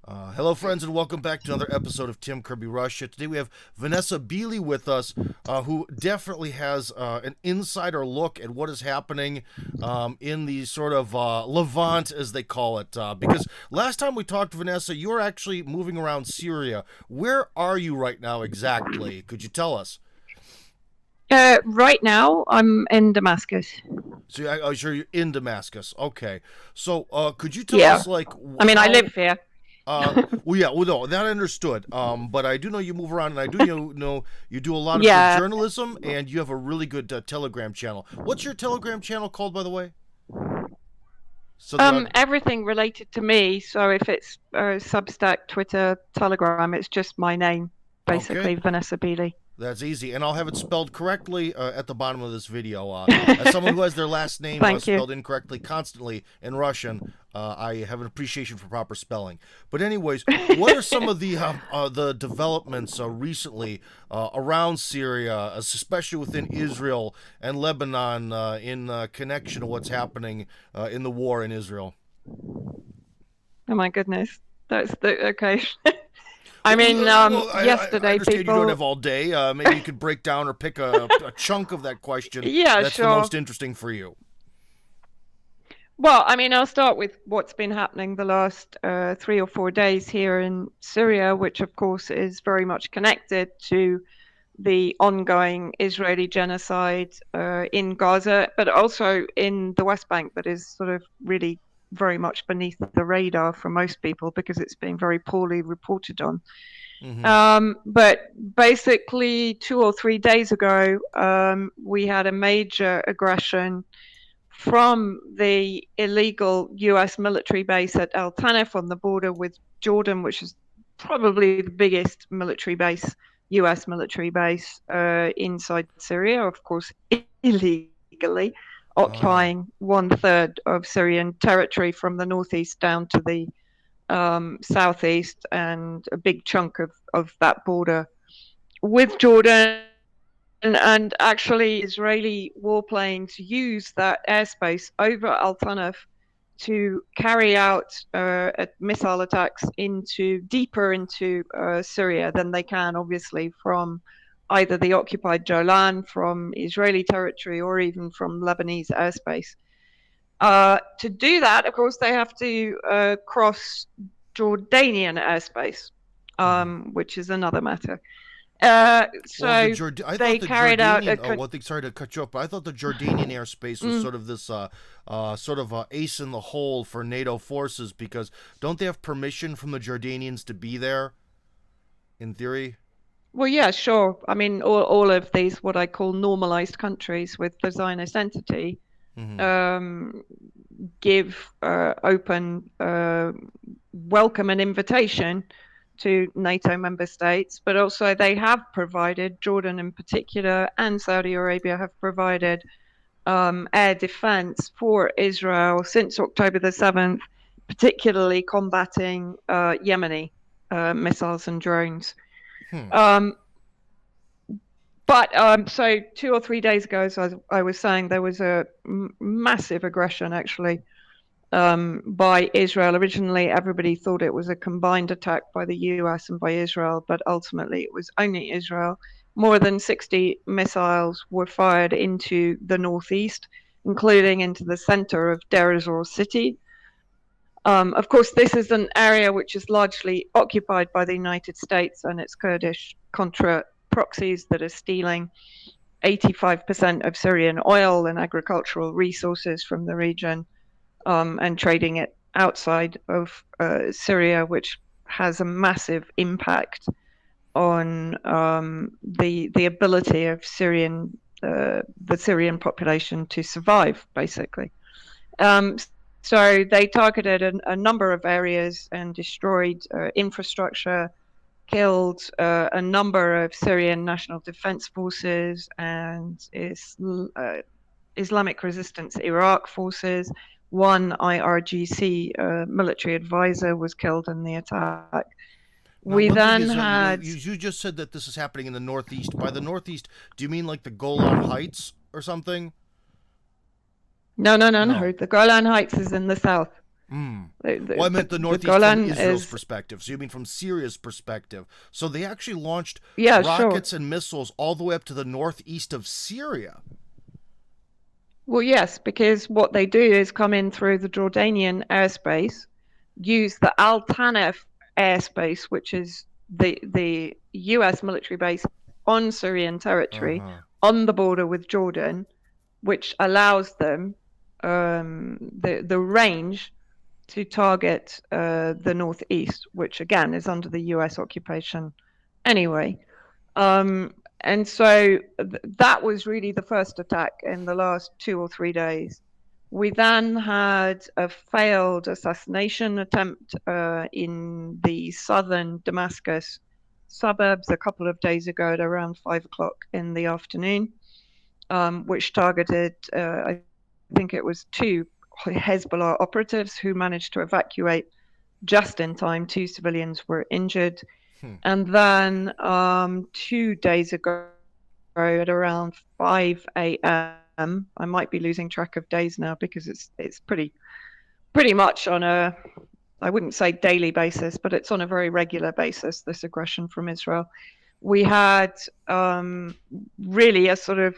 Hello, friends, and welcome back to another episode of Kirby Russia. Today we have Vanessa Beeley with us, who definitely has an insider look at what is happening in the sort of Levant, as they call it. Because last time we talked to Vanessa, you were actually moving around Syria. Where are you right now exactly? Could you tell us? Right now, I'm in Damascus. So I'm sure you're in Damascus. Okay. So could you tell Yeah, us, like, I mean, I how live here. well, yeah, well, no, that I understood. But I do know you move around, and I do know you do a lot of good Yeah, journalism, and you have a really good Telegram channel. What's your Telegram channel called, by the way? So everything related to me. So if it's Substack, Twitter, Telegram, it's just my name, okay, basically, Vanessa Beeley. that's easy, and I'll have it spelled correctly at the bottom of this video. As someone who has their last name Thank you. spelled incorrectly constantly in Russian, I have an appreciation for proper spelling. But anyways, what are some of the developments recently around Syria, especially within Israel and Lebanon, in connection to what's happening in the war in Israel? Oh my goodness, that's the okay. I mean, I yesterday understand you don't people. have all day. Maybe you could break down or pick a chunk of that question Yeah, that's the sure. most interesting for you. Well, I mean, I'll start with what's been happening the last 3 or 4 days here in Syria, which of course is very much connected to the ongoing Israeli genocide in Gaza, but also in the West Bank, that is sort of really very much beneath the radar for most people because it's being very poorly reported on. Mm-hmm. But basically, 2 or 3 days ago, we had a major aggression from the illegal US military base at Al Tanif on the border with Jordan, which is probably the biggest military base, US military base inside Syria, of course, illegally, Uh, occupying 1/3 of Syrian territory from the northeast down to the southeast, and a big chunk of that border with Jordan. And actually, Israeli warplanes use that airspace over Al Tanaf to carry out missile attacks into deeper into Syria than they can, obviously, from either the occupied Golan, from Israeli territory, or even from Lebanese airspace. To do that, of course, they have to cross Jordanian airspace, mhm. which is another matter. Well, So I thought they the carried out Jordanian. a. Oh, well, sorry to cut you off, but I thought the Jordanian airspace was Mm, sort of this, sort of ace in the hole for NATO forces because don't they have permission from the Jordanians to be there? In theory. well, yeah, sure. I mean, all of these, what I call normalized countries with the Zionist entity, Mm-hmm. um, give open welcome and invitation to NATO member states, but also they have provided, Jordan in particular, and Saudi Arabia have provided air defense for Israel since October the 7th, particularly combating Yemeni missiles and drones. Hmm. Um, but so 2 or 3 days ago, as I was saying, there was a massive aggression actually by Israel. Originally, everybody thought it was a combined attack by the US and by Israel, but ultimately it was only Israel. More than 60 missiles were fired into the northeast, including into the center of Deir ez-Zor city. Of course, this is an area which is largely occupied by the United States and its Kurdish Contra proxies that are stealing 85% of Syrian oil and agricultural resources from the region, and trading it outside of Syria, which has a massive impact on the ability of the Syrian population to survive, basically. Um, so they targeted a number of areas and destroyed infrastructure, killed a number of Syrian National Defense Forces and Islamic Resistance Iraq forces. One IRGC military advisor was killed in the attack. Now, We one thing then is, had. you just said that this is happening in the Northeast. By the Northeast, do you mean like the Golan Heights or something? No, no, no, no. No. The Golan Heights is in the south. Mm. The, Well, I the, meant the the Northeast from Golan Israel's is, perspective. So you mean from Syria's perspective. So they actually launched yeah, sure. rockets and missiles all the way up to the northeast of Syria. Well, yes, because what they do is come in through the Jordanian airspace, use the Al Tanf airspace, which is the US military base on Syrian territory Uh-huh. on the border with Jordan, which allows them the range to target the northeast, which again is under the US occupation anyway. And so that was really the first attack in the last 2 or 3 days. We then had a failed assassination attempt in the southern Damascus suburbs a couple of days ago at around 5 o'clock in the afternoon, which targeted, I think it was two Hezbollah operatives who managed to evacuate just in time. Two civilians were injured. Hmm. And then 2 days ago at around 5 a.m., I might be losing track of days now because it's pretty much on a, I wouldn't say daily basis, but it's on a very regular basis, this aggression from Israel. We had really a sort of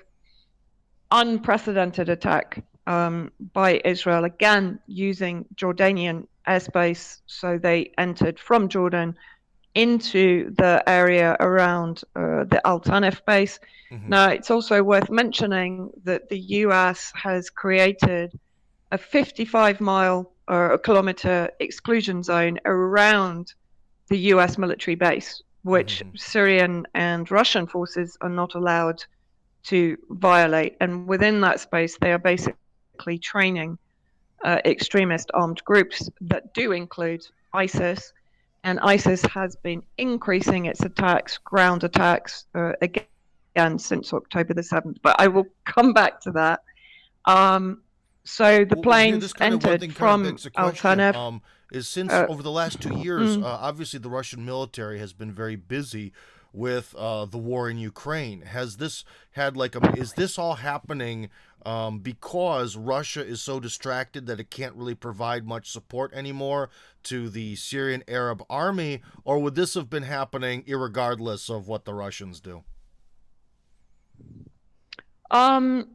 unprecedented attack by Israel, again using Jordanian airspace. So they entered from Jordan into the area around the Al Tanf base. Mm-hmm. Now, it's also worth mentioning that the US has created a 55-mile or a kilometer exclusion zone around the US military base, which Mm-hmm. Syrian and Russian forces are not allowed to violate. And within that space, they are basically training extremist armed groups that do include ISIS. And ISIS has been increasing its attacks, ground attacks, again since October the 7th. But I will come back to that. So the Well, here, planes this kind of one entered thing kind of from begs a Al question. Tanf. Is since Uh, over the last 2 years, mm, obviously the Russian military has been very busy with the war in Ukraine. Has this had like a? Is this all happening because Russia is so distracted that it can't really provide much support anymore to the Syrian Arab army, or would this have been happening irregardless of what the Russians do? um,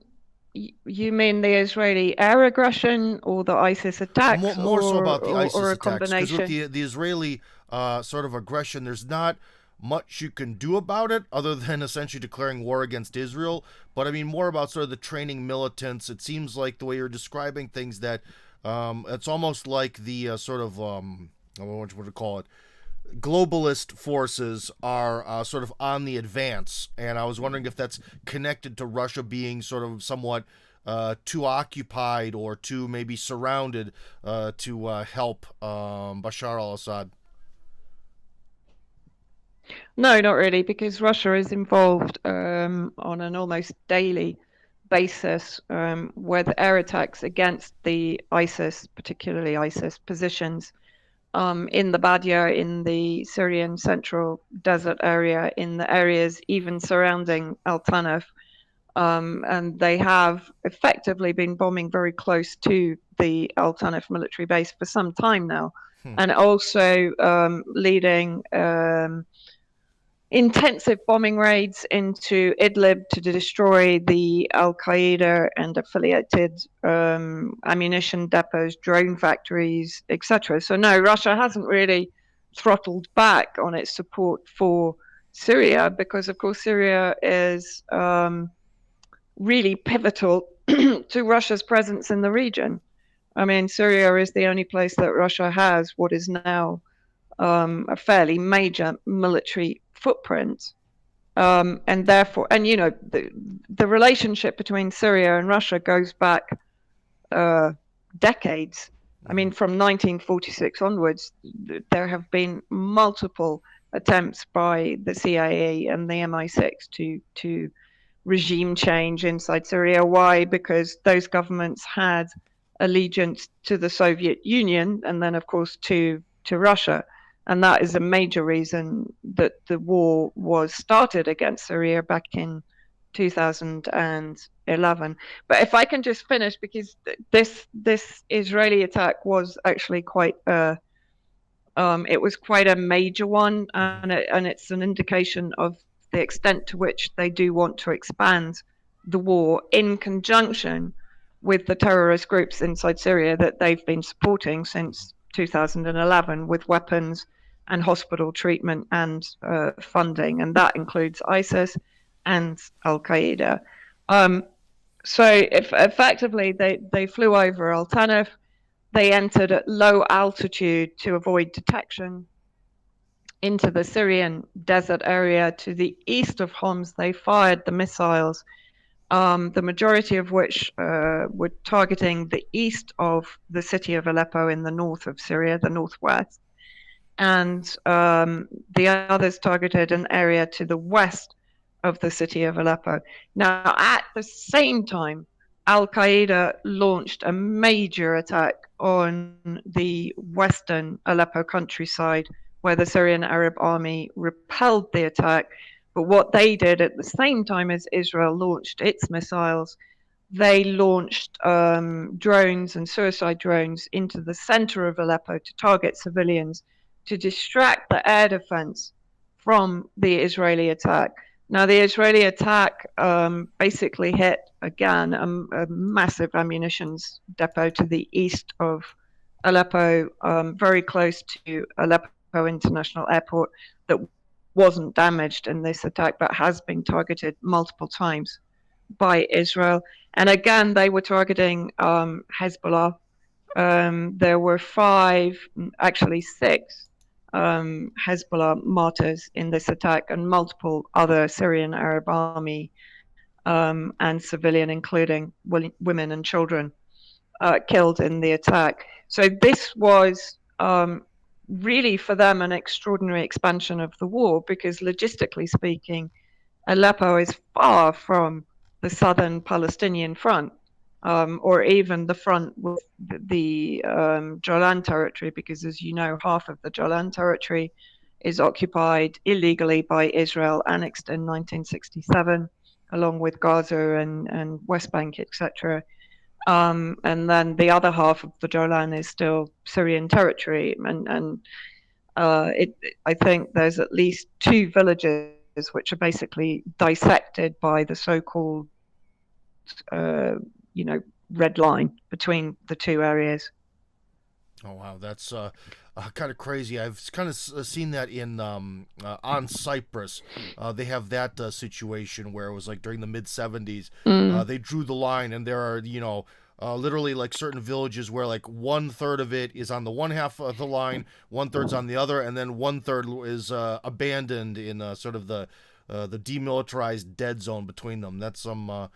you mean the Israeli air aggression or the ISIS More, attacks, more so or about the ISIS a attacks, because with combination? the Israeli sort of aggression, there's not much you can do about it other than essentially declaring war against Israel. But I mean, more about sort of the training militants. It seems like the way you're describing things that it's almost like the sort of what to call it, globalist forces are sort of on the advance, and I was wondering if that's connected to Russia being sort of somewhat too occupied or too maybe surrounded to help Bashar al-Assad. No, not really, because Russia is involved on an almost daily basis with air attacks against the ISIS, particularly ISIS positions in the Badia, in the Syrian central desert area, in the areas even surrounding Al Tanf. And they have effectively been bombing very close to the Al Tanf military base for some time now, Hmm. and also leading intensive bombing raids into Idlib to destroy the Al Qaeda and affiliated ammunition depots, drone factories, etc. So, no, Russia hasn't really throttled back on its support for Syria because, of course, Syria is really pivotal to Russia's presence in the region. I mean, Syria is the only place that Russia has what is now a fairly major military footprint. And therefore, and you know, the relationship between Syria and Russia goes back decades. I Mm-hmm. mean, from 1946 onwards, there have been multiple attempts by the CIA and the MI6 to regime change inside Syria. Why? Because those governments had allegiance to the Soviet Union and then, of course, to Russia. And that is a major reason that the war was started against Syria back in 2011. But if I can just finish, because this Israeli attack was actually quite it was quite a major one, and it's an indication of the extent to which they do want to expand the war in conjunction with the terrorist groups inside Syria that they've been supporting since 2011 with weapons and hospital treatment and funding, and that includes ISIS and Al Qaeda. So if effectively they flew over Al Tanf, they entered at low altitude to avoid detection into the Syrian desert area to the east of Homs. They fired the missiles, the majority of which were targeting the east of the city of Aleppo in the north of Syria, the northwest, and the others targeted an area to the west of the city of Aleppo. Now, at the same time, Al Qaeda launched a major attack on the western Aleppo countryside, where the Syrian Arab army repelled the attack. But what they did at the same time as Israel launched its missiles, they launched drones and suicide drones into the center of Aleppo to target civilians, to distract the air defense from the Israeli attack. Now, the Israeli attack basically hit, again, a massive ammunitions depot to the east of Aleppo, very close to Aleppo International Airport, that wasn't damaged in this attack, but has been targeted multiple times by Israel. And again, they were targeting Hezbollah. There were actually six Hezbollah martyrs in this attack, and multiple other Syrian Arab army and civilian, including women and children, killed in the attack. So this was really for them an extraordinary expansion of the war, because logistically speaking, Aleppo is far from the southern Palestinian front, or even the front with the Jolan territory, because, as you know, half of the Jolan territory is occupied illegally by Israel, annexed in 1967, along with Gaza and West Bank, etc. And then the other half of the Jolan is still Syrian territory, and I think there's at least two villages which are basically dissected by the so-called red line between the two areas. Oh wow, that's kind of crazy. I've kind of seen that in on Cyprus. They have that situation where it was like during the mid '70s, they drew the line, and there are literally like certain villages where like 1/3 of it is on the one half of the line, 1/3's on the other, and then 1/3 is abandoned in sort of the demilitarized dead zone between them. That's some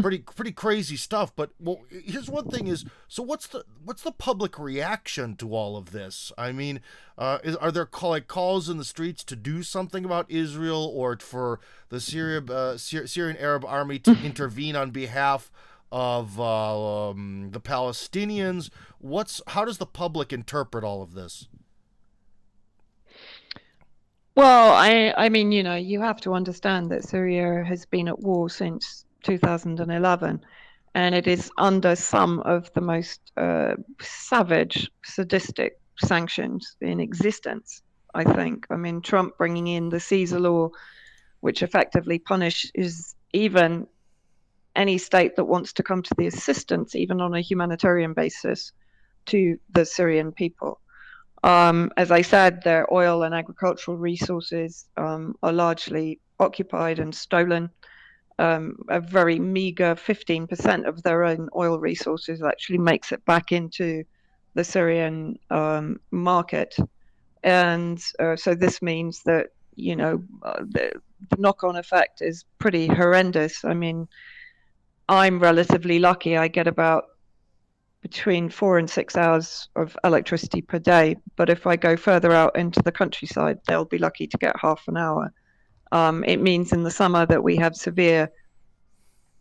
pretty crazy stuff. But well, here's one thing: is so what's the public reaction to all of this? I mean, are there calls in the streets to do something about Israel, or for the Syrian Arab army to intervene on behalf of the Palestinians? How does the public interpret all of this? Well, I mean, you have to understand that Syria has been at war since 2011, and it is under some of the most savage, sadistic sanctions in existence, I think. I mean, Trump bringing in the Caesar law, which effectively punishes even any state that wants to come to the assistance, even on a humanitarian basis, to the Syrian people. As I said, their oil and agricultural resources are largely occupied and stolen. A very meager 15% of their own oil resources actually makes it back into the Syrian market. And so this means that, the knock-on effect is pretty horrendous. I mean, I'm relatively lucky. I get about between 4 and 6 hours of electricity per day. But if I go further out into the countryside, they'll be lucky to get half an hour. It means in the summer that we have severe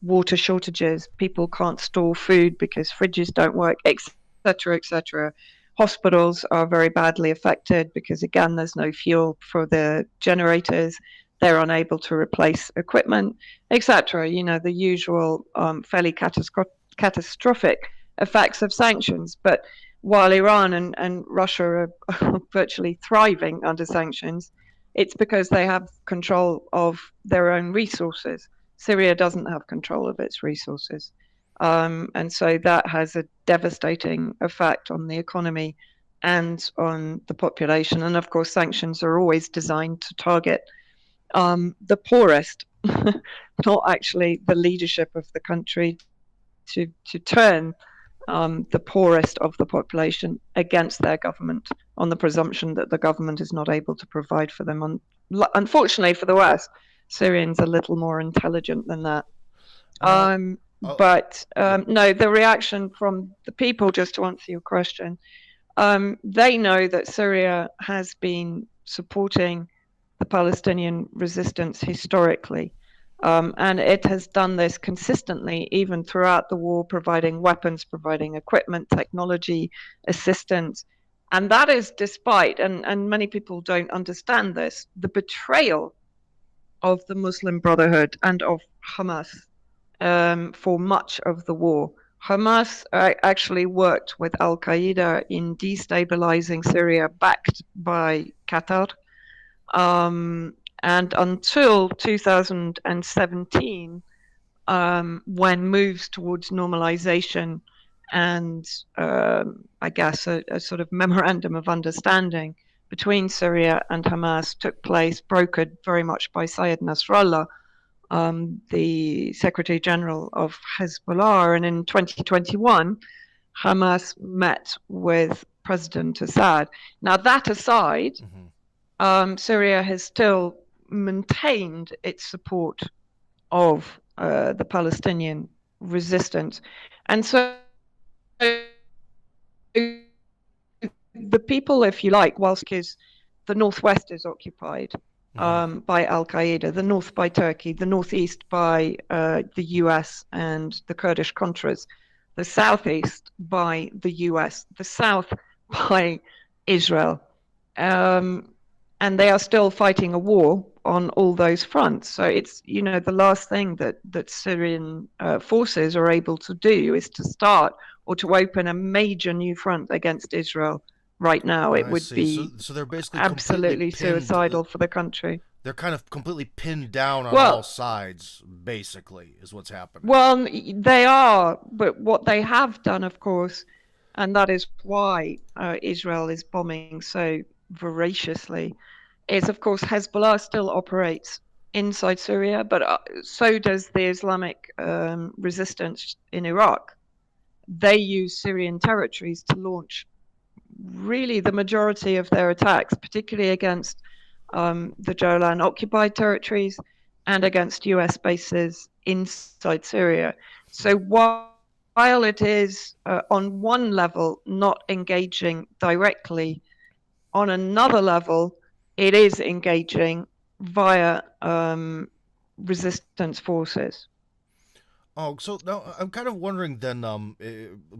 water shortages. People can't store food because fridges don't work, etc., etc. Hospitals are very badly affected because, again, there's no fuel for the generators. they're unable to replace equipment, etc. The usual fairly catastrophic effects of sanctions. But while Iran and Russia are virtually thriving under sanctions, it's because they have control of their own resources. Syria doesn't have control of its resources. And so that has a devastating effect on the economy and on the population. And of course, sanctions are always designed to target the poorest, not actually the leadership of the country, to turn the poorest of the population against their government on the presumption that the government is not able to provide for them. Unfortunately for the West, Syrians are a little more intelligent than that. Now, No, the reaction from the people, just to answer your question, they know that Syria has been supporting the Palestinian resistance historically. And it has done this consistently, even throughout the war, providing weapons, providing equipment, technology, assistance. And that is despite, and many people don't understand this, the betrayal of the Muslim Brotherhood and of Hamas for much of the war. Hamas actually worked with Al Qaeda in destabilizing Syria, backed by Qatar. And until 2017, when moves towards normalization and I guess a sort of memorandum of understanding between Syria and Hamas took place, brokered very much by Sayed Nasrallah, the Secretary General of Hezbollah. And in 2021, Hamas met with President Assad. Now, that aside, Syria has still maintained its support of the Palestinian resistance. And so the people, if you like, whilst the northwest is occupied by Al Qaeda, the north by Turkey, the northeast by the US and the Kurdish Contras, the southeast by the US, the south by Israel. And they are still fighting a war on all those fronts. So it's, the last thing that Syrian forces are able to do is to start or to open a major new front against Israel right now. It would be so they're basically absolutely suicidal for the country. They're kind of completely pinned down on all sides, basically, is what's happening. Well, they are, but what they have done, of course, and that is why Israel is bombing so voraciously, is, of course, Hezbollah still operates inside Syria, but so does the Islamic resistance in Iraq. They use Syrian territories to launch really the majority of their attacks, particularly against the Golan occupied territories and against US bases inside Syria. So while it is on one level not engaging directly, on another level, it is engaging via resistance forces. Oh, so now I'm kind of wondering then,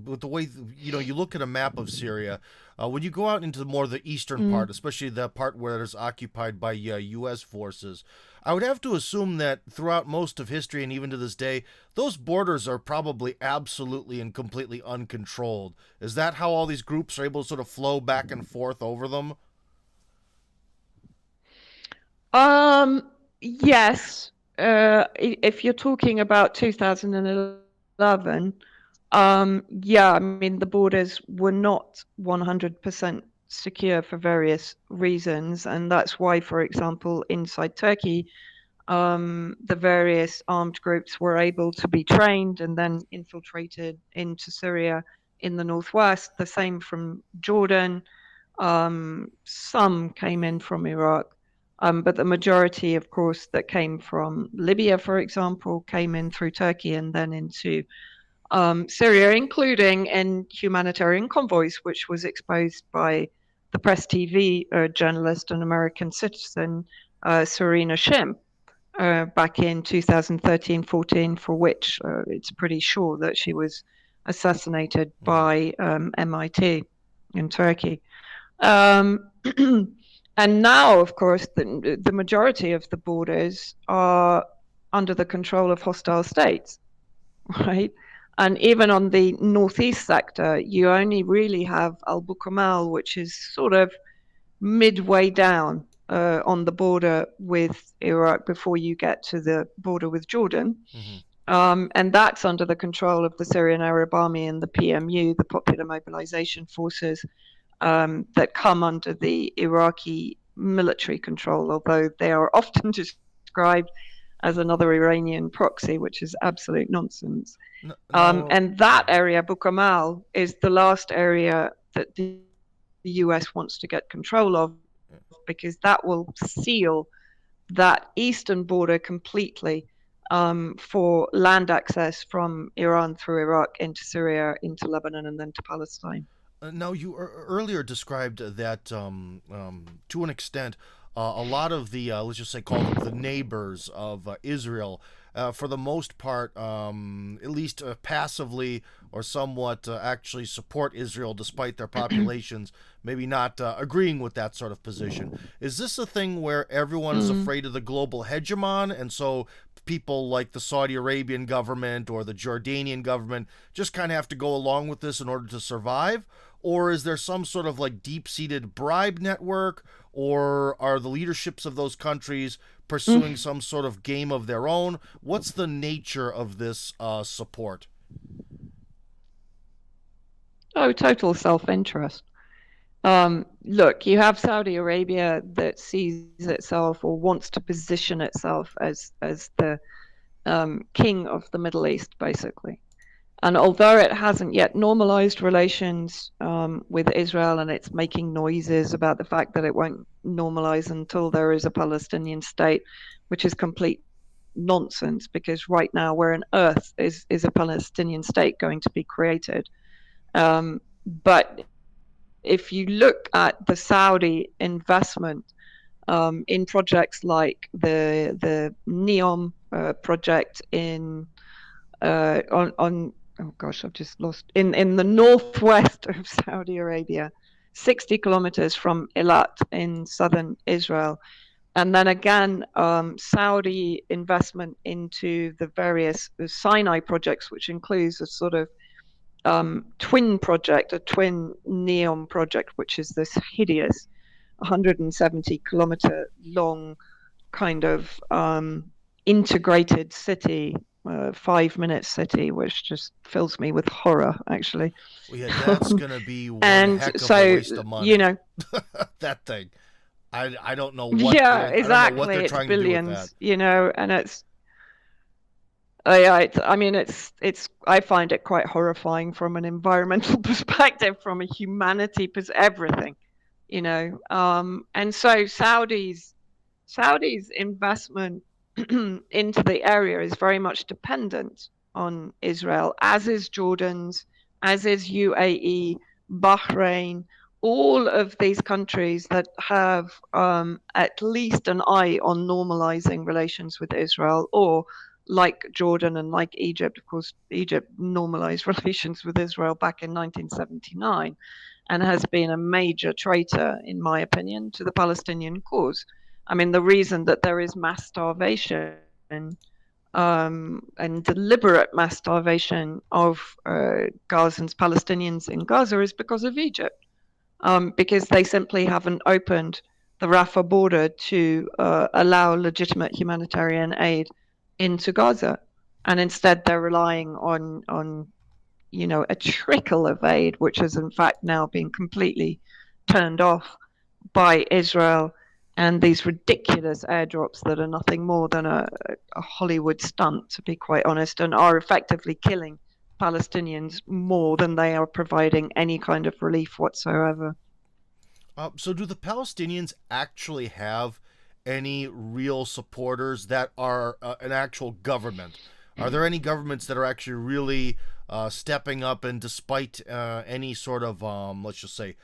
with the way you look at a map of Syria, when you go out into more the eastern part, especially the part where it is occupied by U.S. forces, I would have to assume that throughout most of history and even to this day, those borders are probably absolutely and completely uncontrolled. Is that how all these groups are able to sort of flow back and forth over them? Yes. If you're talking about 2011, yeah, I mean, the borders were not 100% secure for various reasons. And that's why, for example, inside Turkey, the various armed groups were able to be trained and then infiltrated into Syria in the northwest. The same from Jordan. Some came in from Iraq. But the majority, of course, that came from Libya, for example, came in through Turkey and then into Syria, including in humanitarian convoys, which was exposed by the Press TV journalist and American citizen Serena Shim back in 2013-14, for which it's pretty sure that she was assassinated by MIT in Turkey. And now, of course, the majority of the borders are under the control of hostile states, right? And even on the northeast sector, you only really have Al Bukamal, which is sort of midway down on the border with Iraq before you get to the border with Jordan. And that's under the control of the Syrian Arab Army and the PMU, the Popular Mobilization Forces, that come under the Iraqi military control, although they are often described as another Iranian proxy, which is absolute nonsense. No. And that area, Bukamal, is the last area that the US wants to get control of, because that will seal that eastern border completely for land access from Iran through Iraq into Syria, into Lebanon, and then to Palestine. Now, you earlier described that to an extent, a lot of the, let's just say, call them the neighbors of Israel, for the most part, at least passively or somewhat actually support Israel despite their populations maybe not agreeing with that sort of position. Is this a thing where everyone is afraid of the global hegemon, and so people like the Saudi Arabian government or the Jordanian government just kind of have to go along with this in order to survive? Or is there some sort of like deep-seated bribe network, or are the leaderships of those countries pursuing some sort of game of their own? What's the nature of this support? Oh, total self-interest. Look, you have Saudi Arabia that sees itself or wants to position itself as the king of the Middle East, basically. And although it hasn't yet normalized relations with Israel, and it's making noises about the fact that it won't normalize until there is a Palestinian state, which is complete nonsense, because right now, where on earth is a Palestinian state going to be created? But if you look at the Saudi investment in projects like the NEOM project on oh gosh, I've just lost in the northwest of Saudi Arabia, 60 kilometers from Eilat in southern Israel. And then again, Saudi investment into the various Sinai projects, which includes a sort of twin project, a twin NEOM project, which is this hideous 170-kilometer long kind of integrated city, 5-minute city, which just fills me with horror, actually. Well, yeah, that's gonna be one And heck of a so, waste of money. you know, That thing. I don't know what yeah, I don't know what exactly. they're It's trying to do with that. billions, and it's I mean, I find it quite horrifying from an environmental perspective, from a humanity perspective, everything, and so Saudi's investment into the area is very much dependent on Israel, as is Jordan's, as is UAE, Bahrain, all of these countries that have at least an eye on normalizing relations with Israel, or like Jordan and like Egypt. Of course, Egypt normalized relations with Israel back in 1979 and has been a major traitor, in my opinion, to the Palestinian cause. I mean, the reason that there is mass starvation and deliberate mass starvation of Gazans, Palestinians in Gaza, is because of Egypt, because they simply haven't opened the Rafah border to allow legitimate humanitarian aid into Gaza, and instead they're relying on a trickle of aid, which has in fact now been completely turned off by Israel, and these ridiculous airdrops that are nothing more than a Hollywood stunt, to be quite honest, and are effectively killing Palestinians more than they are providing any kind of relief whatsoever. So, do the Palestinians actually have any real supporters that are an actual government? Are there any governments that are actually really stepping up, and despite any sort of, let's just say,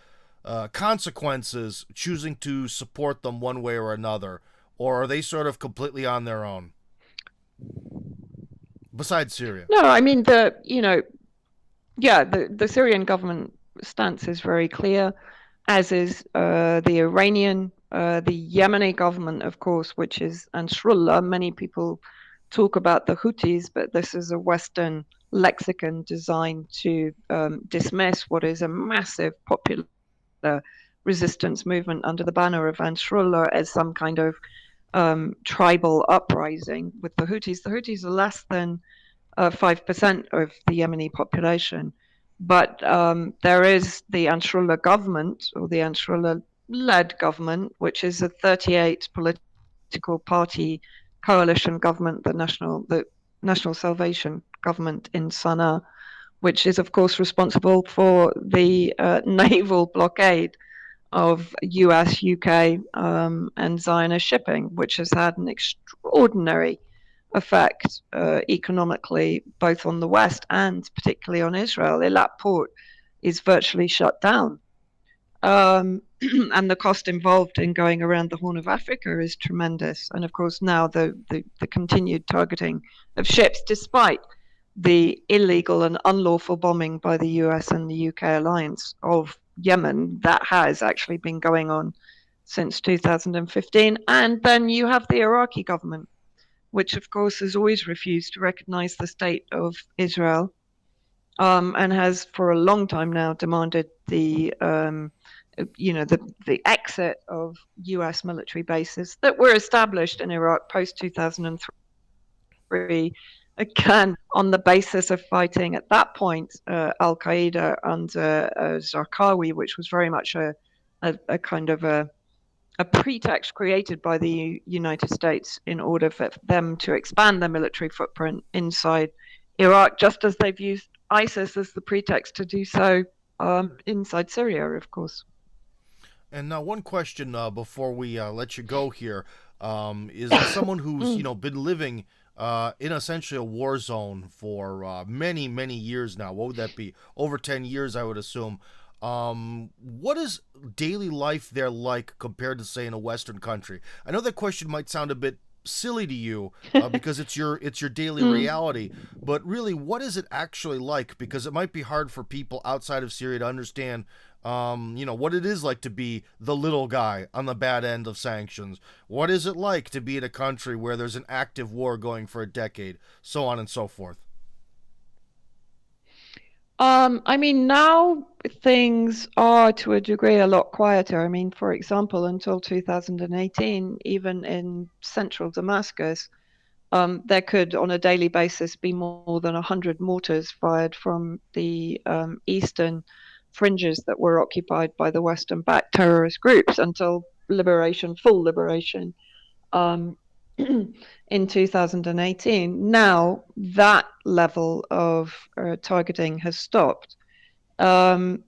consequences, choosing to support them one way or another? Or are they sort of completely on their own? Besides Syria. No, I mean, the Syrian government stance is very clear, as is the Iranian the Yemeni government, of course, which is Ansarullah. Many people talk about the Houthis, but this is a Western lexicon designed to dismiss what is a massive popular resistance movement under the banner of Ansarullah as some kind of tribal uprising with the Houthis. The Houthis are less than 5% of the Yemeni population. But there is the Ansarullah government, or the Ansarullah-led government, which is a 38 political party coalition government, the National Salvation Government in Sana'a, which is, of course, responsible for the naval blockade of US, UK, and Zionist shipping, which has had an extraordinary effect economically, both on the West and particularly on Israel. Eilat port is virtually shut down. And the cost involved in going around the Horn of Africa is tremendous. And of course, now the continued targeting of ships, despite the illegal and unlawful bombing by the US and the UK alliance of Yemen, that has actually been going on since 2015. And then you have the Iraqi government, which of course has always refused to recognize the state of Israel, and has for a long time now demanded the exit of US military bases that were established in Iraq post 2003, again on the basis of fighting at that point Al Qaeda under Zarqawi, which was very much a kind of a pretext created by the United States in order for them to expand their military footprint inside Iraq, just as they've used ISIS as the pretext to do so inside Syria, of course. And now, one question before we let you go here is as someone who's been living in essentially a war zone for many years now. What would that be? Over 10 years, I would assume. What is daily life there like compared to, say, in a Western country? I know that question might sound a bit silly to you because it's your daily reality, but really, what is it actually like? Because it might be hard for people outside of Syria to understand what it is like to be the little guy on the bad end of sanctions. What is it like to be in a country where there's an active war going for a decade, so on and so forth? I mean, now things are to a degree a lot quieter. I mean, for example, until 2018, even in central Damascus, there could, on a daily basis, be more than 100 mortars fired from the eastern fringes that were occupied by the Western-backed terrorist groups until full liberation, in 2018. Now that level of targeting has stopped. But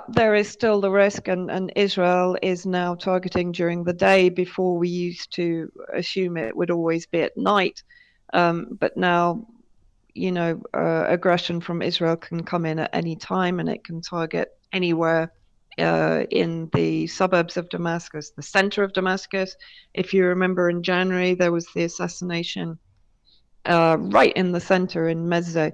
there is still the risk, and Israel is now targeting during the day. Before, we used to assume it would always be at night. But now, aggression from Israel can come in at any time, and it can target anywhere in the suburbs of Damascus, the center of Damascus. If you remember, in January, there was the assassination right in the center in Mezzeh,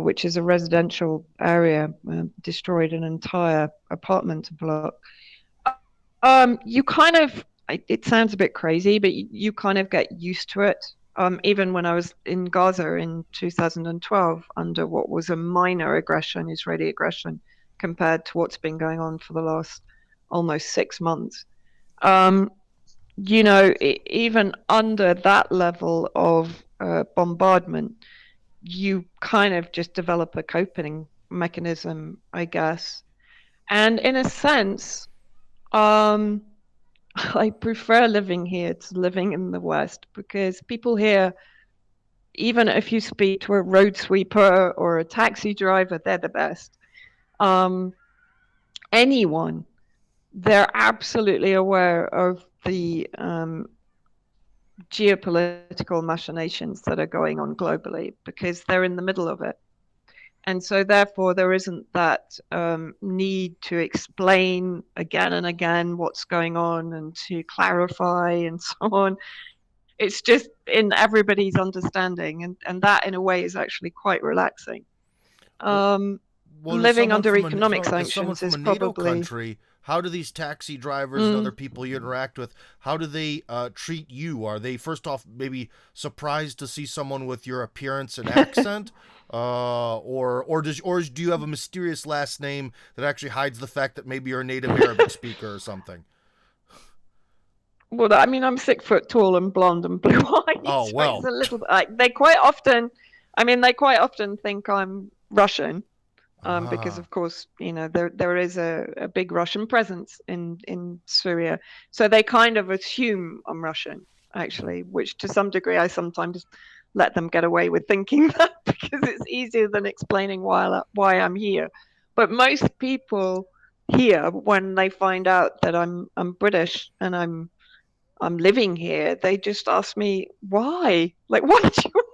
which is a residential area, destroyed an entire apartment block. You kind of, it sounds a bit crazy, but you kind of get used to it. Even when I was in Gaza in 2012, under what was a minor aggression, Israeli aggression, compared to what's been going on for the last almost 6 months. Even under that level of bombardment, you kind of just develop a coping mechanism, I guess. And in a sense, I prefer living here to living in the West, because people here, even if you speak to a road sweeper or a taxi driver, they're the best. Anyone, they're absolutely aware of the geopolitical machinations that are going on globally, because they're in the middle of it. And so therefore there isn't that need to explain again and again what's going on and to clarify and so on. It's just in everybody's understanding, and that in a way is actually quite relaxing. Well, Living under economic sanctions is NATO probably country, how do these taxi drivers and other Mm. people you interact with, how do they treat you? Are they first off maybe surprised to see someone with your appearance and accent? Or do you have a mysterious last name that actually hides the fact that maybe you're a native Arabic speaker or something? Well, I mean, I'm 6 foot tall and blonde and blue-eyed, Oh so it's well. a little bit like they quite often. I mean, they quite often think I'm Russian, because Ah. of course, there is a big Russian presence in Syria, so they kind of assume I'm Russian, actually, which to some degree I sometimes let them get away with thinking that because it's easier than explaining why I'm here. But most people here, when they find out that I'm British and I'm living here, they just ask me why. Like, why do you want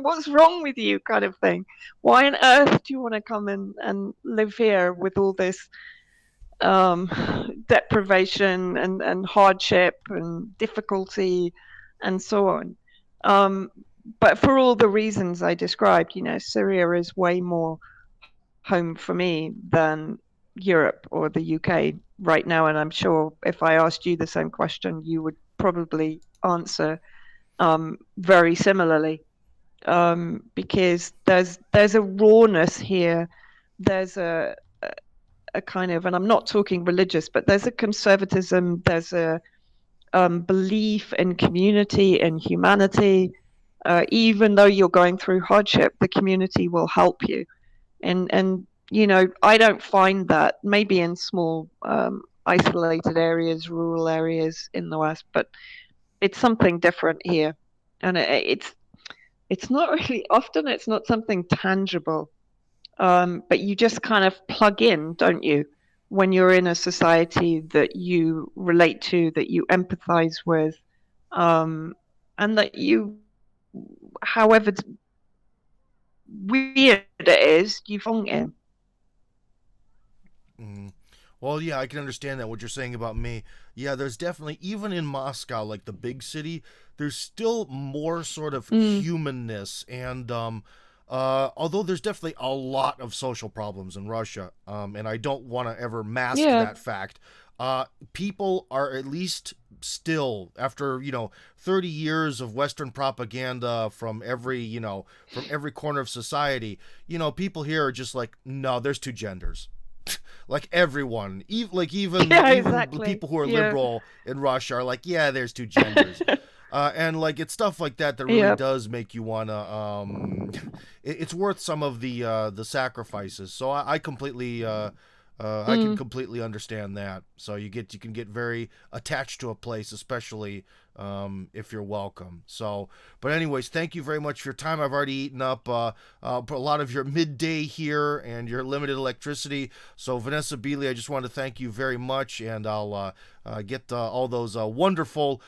what's wrong with you, kind of thing. Why on earth do you want to come and live here with all this um, deprivation and hardship and difficulty and so on? Um, but for all the reasons I described, Syria is way more home for me than Europe or the UK right now. And I'm sure if I asked you the same question, you would probably answer very similarly, because there's a rawness here. There's a kind of, and I'm not talking religious, but there's a conservatism. There's a belief in community and humanity. Even though you're going through hardship, the community will help you. And I don't find that, maybe in small isolated areas, rural areas in the West, but it's something different here. And it's not really, often it's not something tangible, but you just kind of plug in, don't you, when you're in a society that you relate to, that you empathize with, um, and that you, however weird it is, you belong in. Mm. Well, yeah, I can understand that what you're saying about me. Yeah, there's definitely, even in Moscow, like the big city, there's still more sort of Mm. humanness, and although there's definitely a lot of social problems in Russia, and I don't want to ever mask Yeah. that fact. Uh, People are at least still, after 30 years of Western propaganda from every corner of society, people here are just like, no, there's two genders. Like everyone, Yeah, even the exactly. people who are Yeah. liberal in Russia are like, yeah, there's two genders. And like it's stuff like that that really Yep. does make you wanna it's worth some of the sacrifices. So I can Mm. completely understand that. So you can get very attached to a place, especially if you're welcome. So, but anyways, thank you very much for your time. I've already eaten up a lot of your midday here and your limited electricity. So, Vanessa Beeley, I just want to thank you very much, and I'll get all those wonderful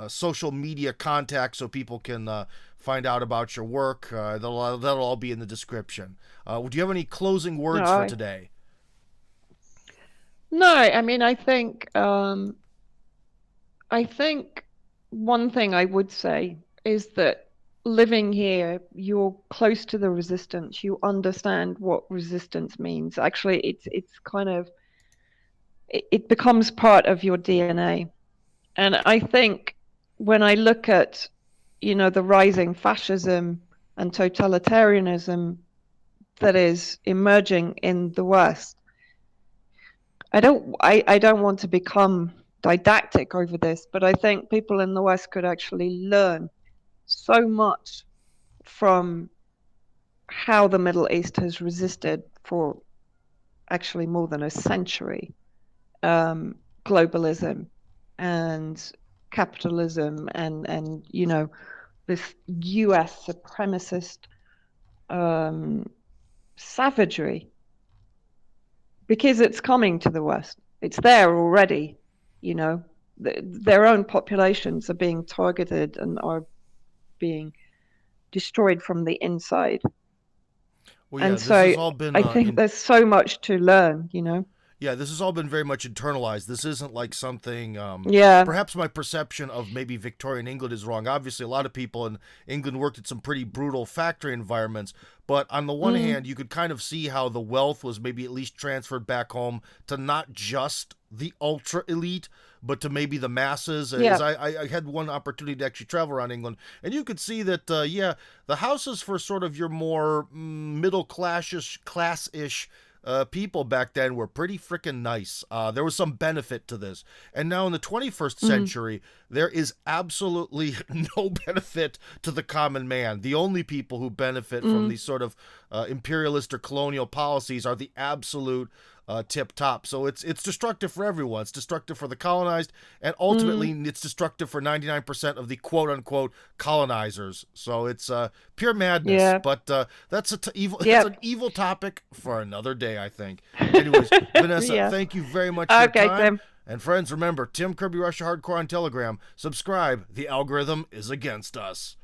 social media contacts so people can find out about your work. That'll all be in the description. Do you have any closing words for No, today? no. I mean, I think one thing I would say is that living here, you're close to the resistance. You understand what resistance means. Actually, it's kind of it becomes part of your DNA. And I think when I look at, the rising fascism and totalitarianism that is emerging in the West, I don't want to become didactic over this, but I think people in the West could actually learn so much from how the Middle East has resisted for actually more than a century, um, globalism and capitalism and this US supremacist um, savagery, because it's coming to the West. It's there already, you know. Their own populations are being targeted and are being destroyed from the inside. Well, yeah, And this has so all been I think in there's so much to learn. Yeah, this has all been very much internalized. This isn't like something. Yeah. Perhaps my perception of maybe Victorian England is wrong. Obviously, a lot of people in England worked at some pretty brutal factory environments. But on the one Mm, hand, you could kind of see how the wealth was maybe at least transferred back home to not just the ultra elite, but to maybe the masses. As yeah. I had one opportunity to actually travel around England, and you could see that, yeah, the houses for sort of your more middle class-ish people back then were pretty freaking nice. There was some benefit to this. And now in the 21st Mm, century, there is absolutely no benefit to the common man. The only people who benefit from mm, these sort of imperialist or colonial policies are the absolute tip top. So it's destructive for everyone. It's destructive for the colonized, and ultimately mm, it's destructive for 99% of the quote unquote colonizers. So it's pure madness. yeah. But that's evil. That's an Yep. evil topic for another day, I think. Anyways, Vanessa, Yeah. thank you very much for your Okay, time. Tim. And friends, remember, Tim Kirby Russia Hardcore on Telegram. Subscribe. The algorithm is against us.